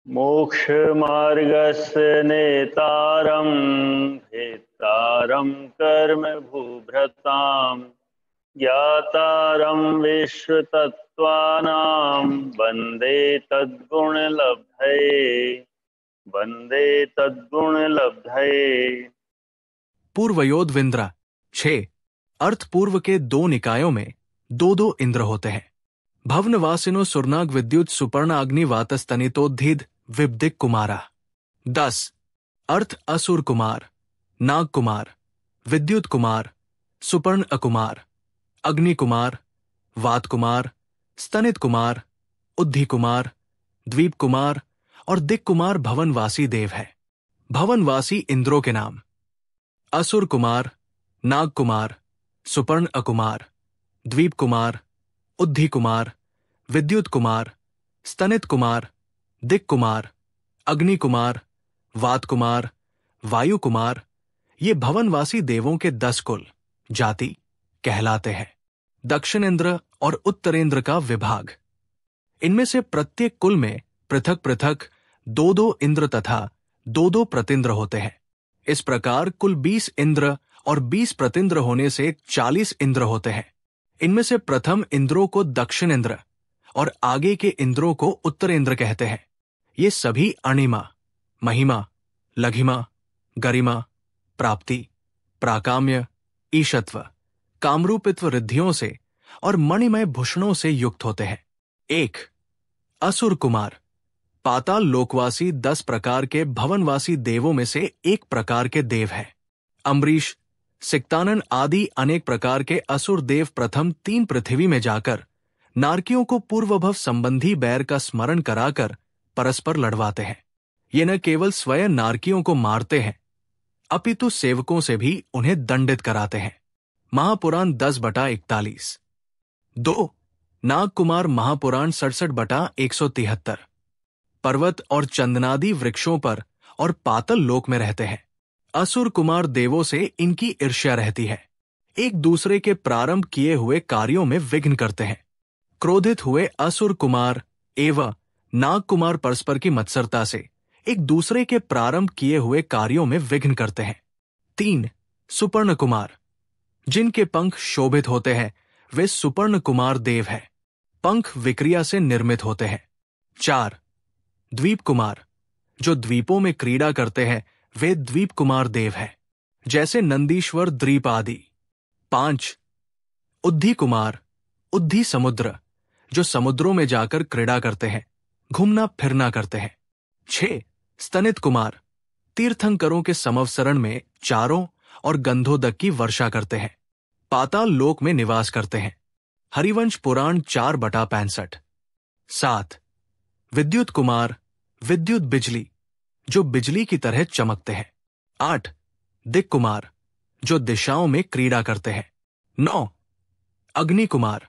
मोक्षमार्गस्य नेतारं भेत्तारं कर्म भूभृतां ज्ञातारं विश्वतत्त्वानां वन्दे तद्गुणलब्धये। पूर्वयोद विंद्र 6। अर्थ पूर्व के दो निकायों में दो दो इंद्र होते हैं। भवनवासिनो सुरनाग विद्युत सुपर्ण अग्नि वातस्तनितोद्धिद विब्दिक कुमारा। 10। अर्थ असुर कुमार, नाग कुमार, विद्युत कुमार, सुपर्ण अकुमार, अग्नि कुमार, वात कुमार, स्तनित कुमार, उद्धि कुमार, द्वीप कुमार और दिक कुमार भवनवासी देव है। भवनवासी इंद्रों के नाम: असुर कुमार, नाग कुमार, सुपर्ण अकुमार, द्वीप कुमार, उद्धि कुमार, विद्युत कुमार, स्तनित कुमार, दिक कुमार, अग्नि कुमार, वात कुमार, वायु कुमार। ये भवनवासी देवों के 10 कुल जाति कहलाते हैं। दक्षिणेंद्र और उत्तरेंद्र का विभाग: इनमें से प्रत्येक कुल में पृथक पृथक 2-2 इंद्र तथा 2-2 प्रतिंद्र होते हैं। इस प्रकार कुल 20 इंद्र और 20 प्रतिंद्र होने से 40 इंद्र होते हैं। इनमें से प्रथम इंद्रों को दक्षिणेंद्र और आगे के इंद्रों को उत्तरेंद्र कहते हैं। ये सभी अणिमा, महिमा, लघिमा, गरिमा, प्राप्ति, प्राकाम्य, ईशत्व, कामरूपित्व रिद्धियों से और मणिमय भूषणों से युक्त होते हैं। 1। असुर कुमार पाताल लोकवासी 10 प्रकार के भवनवासी देवों में से एक प्रकार के देव हैं। अम्बरीश, सिक्तानन आदि अनेक प्रकार के असुर देव प्रथम 3 पृथ्वी में जाकर नारकियों को पूर्वभव संबंधी बैर का स्मरण कराकर परस्पर लड़वाते हैं। ये न केवल स्वयं नारकियों को मारते हैं अपितु सेवकों से भी उन्हें दंडित कराते हैं। महापुराण 10/41। 2। नाग कुमार महापुराण 67/173। पर्वत और चंदनादि वृक्षों पर और पातल लोक में रहते हैं। असुर कुमार देवों से इनकी ईर्ष्या रहती है। एक दूसरे के प्रारंभ किए हुए कार्यों में विघ्न करते हैं। क्रोधित हुए असुर कुमार एवं नाग कुमार परस्पर की मत्सरता से एक दूसरे के प्रारंभ किए हुए कार्यों में विघ्न करते हैं। 3। सुपर्ण कुमार जिनके पंख शोभित होते हैं वे सुपर्ण कुमार देव हैं। पंख विक्रिया से निर्मित होते हैं। 4। द्वीप कुमार जो द्वीपों में क्रीड़ा करते हैं वे द्वीप कुमार देव हैं, जैसे नंदीश्वर द्वीप आदि। 5। उद्धि कुमार उद्धि समुद्र जो समुद्रों में जाकर क्रीड़ा करते हैं, घूमना फिरना करते हैं। 6। स्तनित कुमार तीर्थंकरों के समवसरण में चारों और गंधोदक की वर्षा करते हैं, पाताल लोक में निवास करते हैं। हरिवंश पुराण 4/65। 7। विद्युत कुमार विद्युत बिजली जो बिजली की तरह चमकते हैं। 8। दिक कुमार जो दिशाओं में क्रीड़ा करते हैं। 9। अग्नि कुमार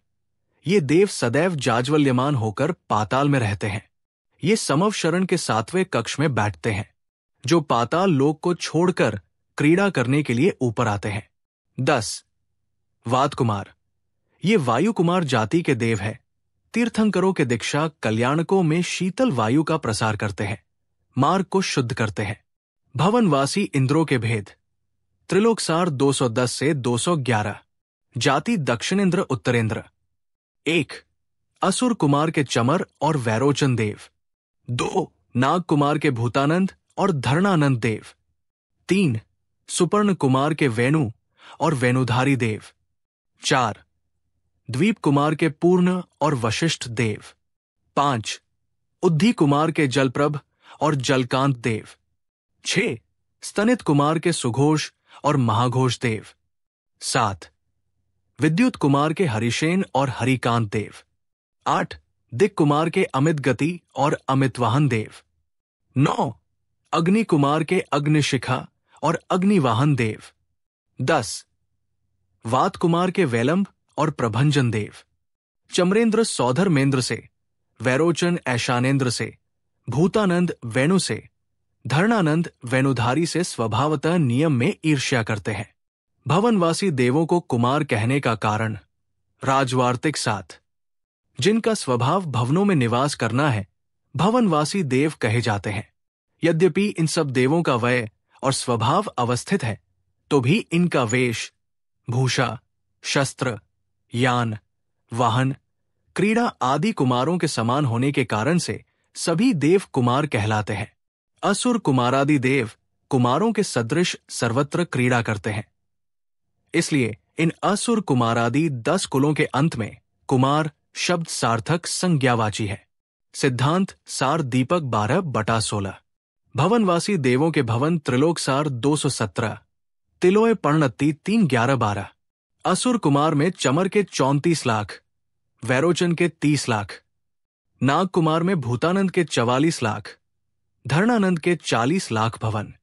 ये देव सदैव जाज्वल्यमान होकर पाताल में रहते हैं। ये समव शरण के 7वें कक्ष में बैठते हैं, जो पाताल लोक को छोड़कर क्रीड़ा करने के लिए ऊपर आते हैं। 10। वात कुमार ये वायु कुमार जाति के देव हैं। तीर्थंकरों के दीक्षा कल्याणकों में शीतल वायु का प्रसार करते हैं, मार्ग को शुद्ध करते हैं। भवनवासी इंद्रों के भेद: त्रिलोकसार 210 से 211। जाति दक्षिणेंद्र उत्तरेंद्र। 1। असुर कुमार के चमर और वैरोचन देव। 2। नाग कुमार के भूतानंद और धरणानंद देव। 3। सुपर्ण कुमार के वेणु और वेणुधारी देव। 4। द्वीप कुमार के पूर्ण और वशिष्ठ देव। 5। उद्धि कुमार के जलप्रभ और जलकांत देव। 6। स्तनित कुमार के सुघोष और महाघोष देव। 7। विद्युत कुमार के हरिशेन और हरिकांत देव। 8। दिक कुमार के अमित गति और अमितवाहन देव। 9। अग्नि कुमार के अग्निशिखा और अग्निवाहन देव। 10। वात कुमार के वैलंब और प्रभंजन देव। चमरेंद्र सौधर्मेंद्र से, वैरोचन ऐशानेंद्र से, भूतानंद वेणु से, धरणानंद वेणुधारी से स्वभावतः नियम में ईर्ष्या करते हैं। भवनवासी देवों को कुमार कहने का कारण: राजवार्तिक 7 जिनका स्वभाव भवनों में निवास करना है, भवनवासी देव कहे जाते हैं। यद्यपि इन सब देवों का वय और स्वभाव अवस्थित है, तो भी इनका वेश, भूषा, शस्त्र, यान, वाहन, क्रीड़ा आदि कुमारों के समान होने के कारण से सभी देव कुमार कहलाते हैं। असुर कुमारादि देव कुमारों के सदृश सर्वत्र क्रीड़ा करते हैं। इसलिए इन असुर कुमारादि 10 कुलों के अंत में कुमार शब्द सार्थक संज्ञावाची है। सिद्धांत सार दीपक 12/16। भवनवासी देवों के भवन त्रिलोक सार 217। तिलोय पर्णति 3:11-12। असुर कुमार में चमर के 34 लाख, वैरोचन के 30 लाख, नाग कुमार में भूतानंद के 44 लाख, धरणानंद के 40 लाख भवन,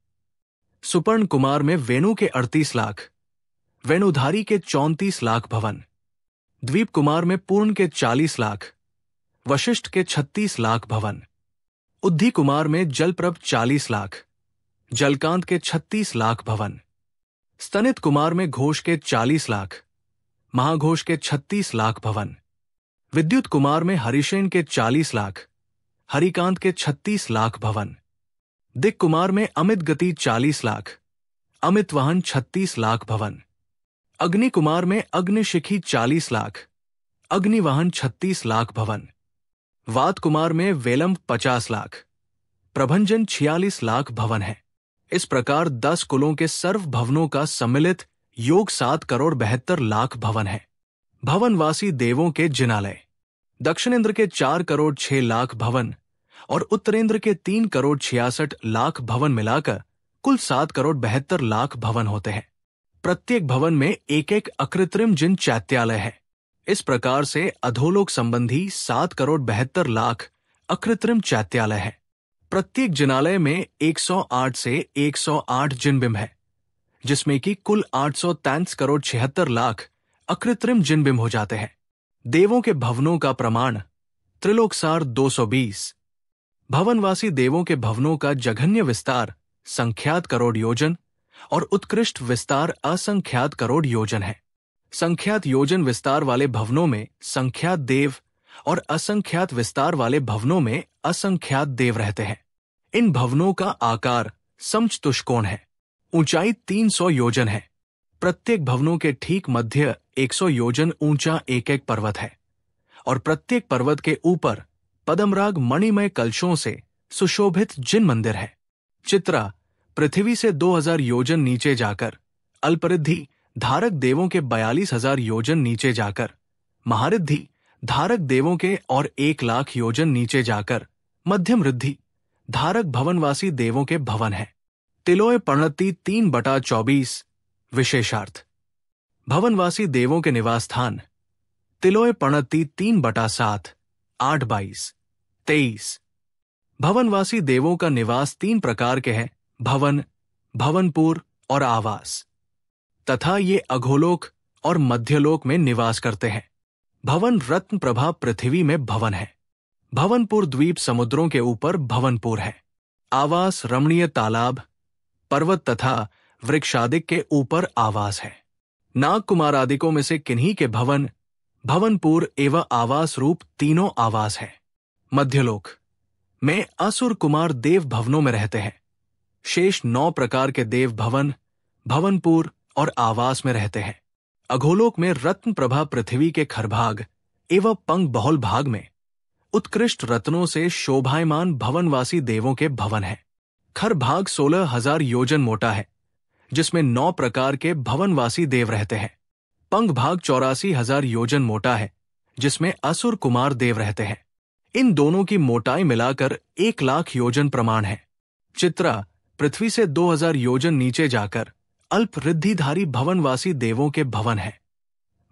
सुपर्ण कुमार में वेणु के 38 लाख, वेणुधारी के 34 लाख भवन, द्वीप कुमार में पूर्ण के 40 लाख, वशिष्ठ के 36 लाख भवन, उद्धि कुमार में जलप्रभ 40 लाख, जलकांत के 36 लाख भवन, स्तनित कुमार में घोष के 40 लाख, महाघोष के 36 लाख भवन, विद्युत कुमार में हरिशेन के 40 लाख, हरिकांत के 36 लाख भवन, दिक कुमार में अमित गति 40 लाख, अमित वाहन 36 लाख भवन, अग्नि कुमार में अग्निशिखी 40 लाख, अग्निवाहन 36 लाख भवन, वात कुमार में वेलंब 50 लाख, प्रभंजन 46 लाख भवन है। इस प्रकार 10 कुलों के सर्व भवनों का सम्मिलित योग 7 करोड़ 72 लाख भवन है। भवनवासी देवों के जिनालय दक्षिणेंद्र के 4 करोड़ 6 लाख भवन और उत्तरेंद्र के 3 करोड़ 66 लाख भवन मिलाकर कुल 7 करोड़ 72 लाख भवन होते हैं। प्रत्येक भवन में एक एक अकृत्रिम जिन चैत्यालय है। इस प्रकार से अधोलोक संबंधी 7 करोड़ 72 लाख अकृत्रिम चैत्यालय है। प्रत्येक जिनालय में 108 से 108 जिनबिंब है, जिसमें कि कुल 833 करोड़ 76 लाख अकृत्रिम जिनबिंब हो जाते हैं। देवों के भवनों का प्रमाण त्रिलोकसार 220। भवनवासी देवों के भवनों का जघन्य विस्तार संख्यात करोड़ योजन और उत्कृष्ट विस्तार असंख्यात करोड़ योजन है। संख्यात योजन विस्तार वाले भवनों में संख्यात देव और असंख्यात विस्तार वाले भवनों में असंख्यात देव रहते हैं। इन भवनों का आकार समचतुष्कोण है। ऊंचाई 300 योजन है। प्रत्येक भवनों के ठीक मध्य 100 योजन ऊंचा एक एक पर्वत है और प्रत्येक पर्वत के ऊपर पद्मराग मणिमय कलशों से सुशोभित जिन मंदिर है। चित्रा पृथ्वी से 2000 योजन नीचे जाकर, अल्परिद्धि धारक देवों के 42,000 योजन नीचे जाकर, महारिद्धि धारक देवों के और 1 लाख योजन नीचे जाकर मध्यम रिद्धि धारक भवनवासी देवों के भवन है। तिलोय पर्णति 3/24। विशेषार्थ भवनवासी देवों के निवास स्थान तिलोय पर्णति 3/7, 8/22, 23। भवनवासी देवों का निवास 3 प्रकार के हैं: भवन, भवनपुर और आवास, तथा ये अघोलोक और मध्यलोक में निवास करते हैं। भवन रत्न प्रभा पृथ्वी में भवन है। भवनपुर द्वीप समुद्रों के ऊपर भवनपुर है। आवास रमणीय तालाब, पर्वत तथा वृक्षादिक के ऊपर आवास है। नाग कुमार आदिकों में से किन्हीं के भवन, भवनपुर एवं आवास रूप तीनों आवास है। मध्यलोक में असुर कुमार देव भवनों में रहते हैं। शेष 9 प्रकार के देव भवन, भवनपुर और आवास में रहते हैं। अघोलोक में रत्न प्रभा पृथ्वी के खरभाग एवं पंग बहुल भाग में उत्कृष्ट रत्नों से शोभायमान भवनवासी देवों के भवन है। खरभाग 16,000 योजन मोटा है, जिसमें 9 प्रकार के भवनवासी देव रहते हैं। पंग भाग 84,000 योजन मोटा है, जिसमें असुर कुमार देव रहते हैं। इन दोनों की मोटाई मिलाकर 1 लाख योजन प्रमाण है। चित्रा पृथ्वी से 2000 योजन नीचे जाकर अल्प रिद्धिधारी भवनवासी देवों के भवन है।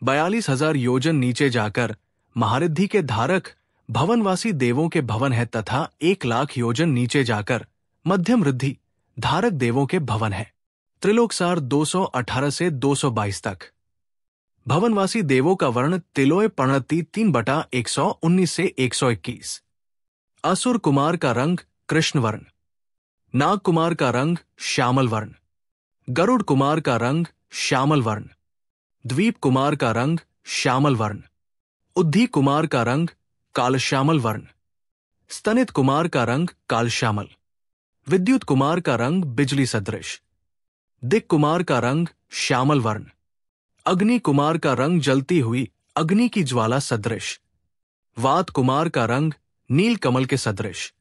42,000 योजन नीचे जाकर महारिद्धि के धारक भवनवासी देवों के भवन है तथा 1 लाख योजन नीचे जाकर मध्यम रिद्धि धारक देवों के भवन है। त्रिलोकसार 218 से 222 तक। भवनवासी देवों का वर्ण तिलोय पर्णति 3/119 से 121। असुर कुमार का रंग कृष्ण वर्ण, नाग कुमार का रंग श्यामल वर्ण, गरुड़ कुमार का रंग श्यामल वर्ण, द्वीप कुमार का रंग श्यामल वर्ण, उद्धि कुमार का रंग कालश्यामल वर्ण, स्तनित कुमार का रंग कालश्यामल, विद्युत कुमार का रंग बिजली सदृश, दिक् कुमार का रंग श्यामल वर्ण, अग्नि कुमार का रंग जलती हुई अग्नि की ज्वाला सदृश, वात कुमार का रंग नील कमल के सदृश।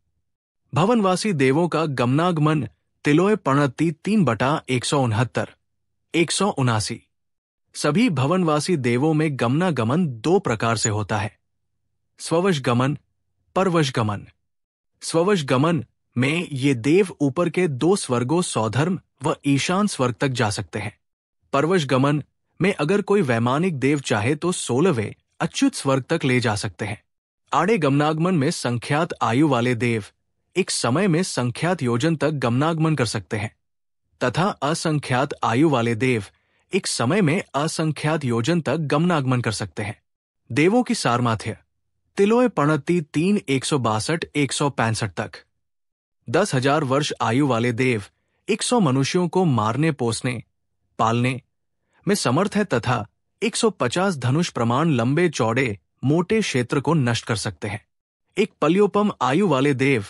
भवनवासी देवों का गमनागमन तिलोय पणति 3/169, 179। सभी भवनवासी देवों में गमनागमन 2 प्रकार से होता है, स्ववशगमन, परवशगमन। स्ववशगमन में ये देव ऊपर के 2 स्वर्गों सौधर्म व ईशान स्वर्ग तक जा सकते हैं। परवशगमन में अगर कोई वैमानिक देव चाहे तो 16वें अच्युत स्वर्ग तक ले जा सकते हैं। आड़े गमनागमन में संख्यात आयु वाले देव एक समय में संख्यात योजन तक गमनागमन कर सकते हैं तथा असंख्यात आयु वाले देव एक समय में असंख्यात योजन तक गमनागमन कर सकते हैं। देवों की सारमाथ्य तिलोय पणति 3, 162, 165 तक। 10,000 वर्ष आयु वाले देव 100 मनुष्यों को मारने, पोसने, पालने में समर्थ है तथा 150 धनुष प्रमाण लंबे चौड़े मोटे क्षेत्र को नष्ट कर सकते हैं। एक पल्योपम आयु वाले देव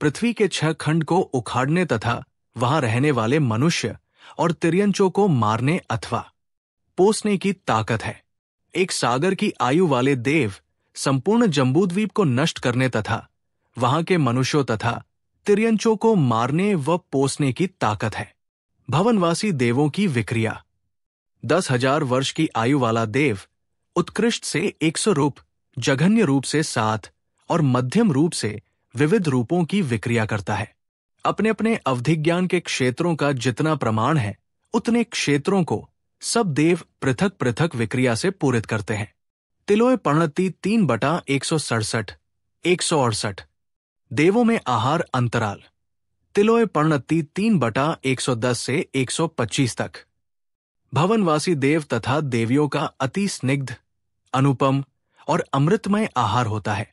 पृथ्वी के 6 खंड को उखाड़ने तथा वहां रहने वाले मनुष्य और तिर्यंचों को मारने अथवा पोसने की ताकत है। एक सागर की आयु वाले देव संपूर्ण जम्बूद्वीप को नष्ट करने तथा वहां के मनुष्यों तथा तिर्यंचों को मारने व पोसने की ताकत है। भवनवासी देवों की विक्रिया 10,000 वर्ष की आयु वाला देव उत्कृष्ट से 100 रूप, जघन्य रूप से 7 और मध्यम रूप से विविध रूपों की विक्रिया करता है। अपने अपने अवधिज्ञान के क्षेत्रों का जितना प्रमाण है उतने क्षेत्रों को सब देव पृथक पृथक विक्रिया से पूरित करते हैं। तिलोय पणति 3/167, 168। देवों में आहार अंतराल तिलोय पणति 3/110 से 125 तक। भवनवासी देव तथा देवियों का अति स्निग्ध, अनुपम और अमृतमय आहार होता है।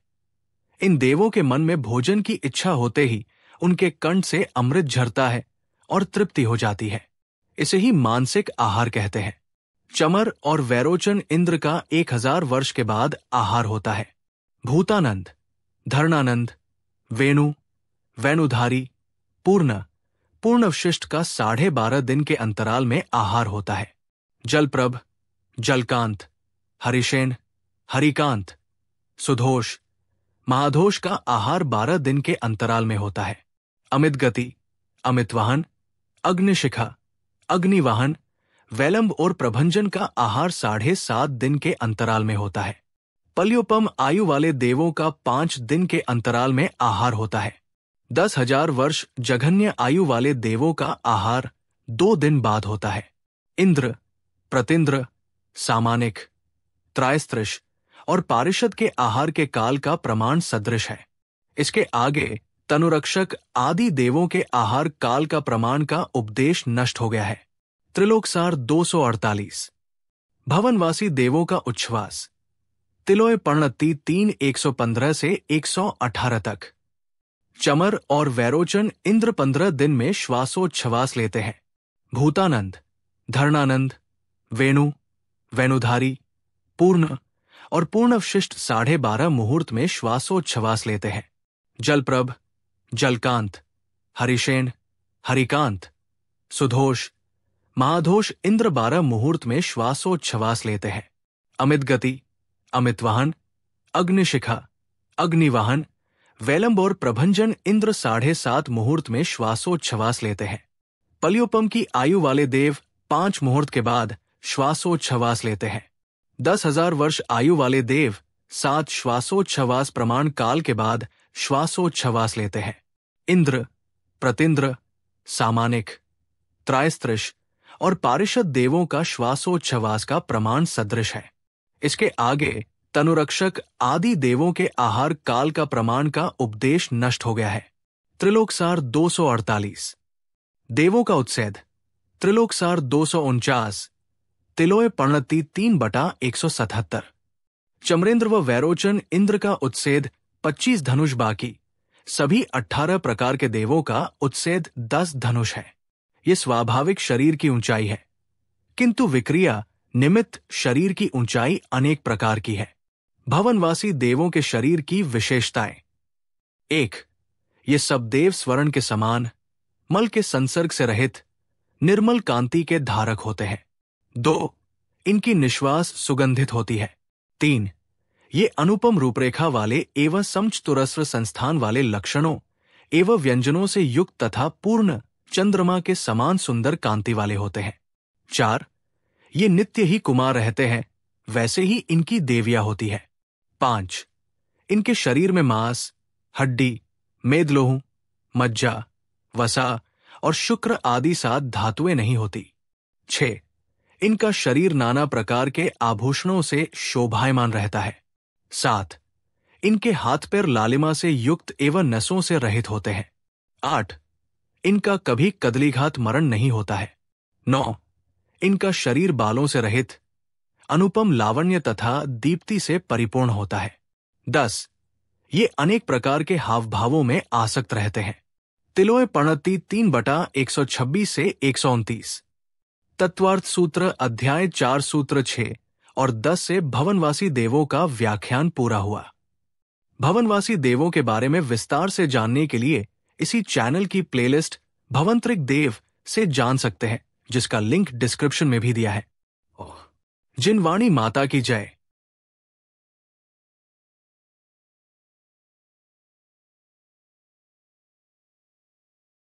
इन देवों के मन में भोजन की इच्छा होते ही उनके कंठ से अमृत झरता है और तृप्ति हो जाती है। इसे ही मानसिक आहार कहते हैं। चमर और वैरोचन इंद्र का 1000 वर्ष के बाद आहार होता है। भूतानंद, धरणानंद, वेणु, वेणुधारी, पूर्णवशिष्ठ का 12.5 दिन के अंतराल में आहार होता है। जलप्रभ, जलकांत, हरिशेन, हरिकांत, सुधोष, महाधोष का आहार 12 दिन के अंतराल में होता है। अमित गति, अमितवाहन, अग्निशिखा, अग्निवाहन, वैलंब और प्रभंजन का आहार 7.5 दिन के अंतराल में होता है। पल्योपम आयु वाले देवों का 5 दिन के अंतराल में आहार होता है। 10,000 वर्ष जघन्य आयु वाले देवों का आहार 2 दिन बाद होता है। इंद्र, प्रतिंद्र, सामानिक, त्रायस्त्रिश और पारिषद के आहार के काल का प्रमाण सदृश है। इसके आगे तनुरक्षक आदि देवों के आहार काल का प्रमाण का उपदेश नष्ट हो गया है। त्रिलोकसार 248। भवनवासी देवों का उच्छ्वास तिलोय पणति 3, 115 से 118 तक। चमर और वैरोचन इंद्र 15 दिन में श्वासोच्छ्वास लेते हैं। भूतानंद, धरणानंद, वेणु, वेणुधारी, पूर्ण और पूर्णवशिष्ठ 12.5 मुहूर्त में श्वासोच्छ्वास लेते हैं। जलप्रभ, जलकांत, हरिशेन, हरिकांत, सुधोष, महाधोष इंद्र 12 मुहूर्त में श्वासोच्छ्वास लेते हैं। अमित गति, अमितवाहन, अग्निशिखा, अग्निवाहन, वैलंब और प्रभंजन इंद्र 7.5 मुहूर्त में श्वासोच्छ्वास लेते हैं। पल्योपम की आयु वाले देव 5 मुहूर्त के बाद श्वासोच्छ्वास लेते हैं। 10,000 वर्ष आयु वाले देव 7 श्वासोच्छ्वास प्रमाण काल के बाद श्वासोच्छ्वास लेते हैं। इंद्र, प्रतिंद्र, सामानिक, त्रायस्त्रिश और पारिषद देवों का श्वासोच्छ्वास का प्रमाण सदृश है। इसके आगे तनुरक्षक आदि देवों के आहार काल का प्रमाण का उपदेश नष्ट हो गया है। त्रिलोकसार 248। देवों का उत्सेद त्रिलोकसार 249। तिलोय पणति 3/177। चमरेंद्र व वैरोचन इंद्र का उत्सेद 25 धनुष, बाकी सभी 18 प्रकार के देवों का उत्सेद 10 धनुष है। ये स्वाभाविक शरीर की ऊंचाई है, किंतु विक्रिया निमित्त शरीर की ऊंचाई अनेक प्रकार की है। भवनवासी देवों के शरीर की विशेषताएं 1. ये सब देव स्वर्ण के समान, मल के संसर्ग से रहित, निर्मल कांति के धारक होते हैं। 2. इनकी निश्वास सुगंधित होती है। 3. ये अनुपम रूपरेखा वाले एवं समचतुरस्र संस्थान वाले लक्षणों एवं व्यंजनों से युक्त तथा पूर्ण चंद्रमा के समान सुंदर कांति वाले होते हैं। 4. ये नित्य ही कुमार रहते हैं, वैसे ही इनकी देवियां होती है। 5. इनके शरीर में मांस, हड्डी, मेदलोह, मज्जा, वसा और शुक्र आदि 7 धातुएं नहीं होती। 6. इनका शरीर नाना प्रकार के आभूषणों से शोभायमान रहता है। 7. इनके हाथ पैर लालिमा से युक्त एवं नसों से रहित होते हैं। 8. इनका कभी कदलीघात मरण नहीं होता है। 9. इनका शरीर बालों से रहित, अनुपम लावण्य तथा दीप्ति से परिपूर्ण होता है। 10. ये अनेक प्रकार के हाव भावों में आसक्त रहते हैं। तिलोय पणति 3/126 से 129। तत्वार्थ सूत्र अध्याय 4 सूत्र 6 और 10 से भवनवासी देवों का व्याख्यान पूरा हुआ। भवनवासी देवों के बारे में विस्तार से जानने के लिए इसी चैनल की प्लेलिस्ट भवंतरिक देव से जान सकते हैं, जिसका लिंक डिस्क्रिप्शन में भी दिया है। जिनवाणी माता की जय।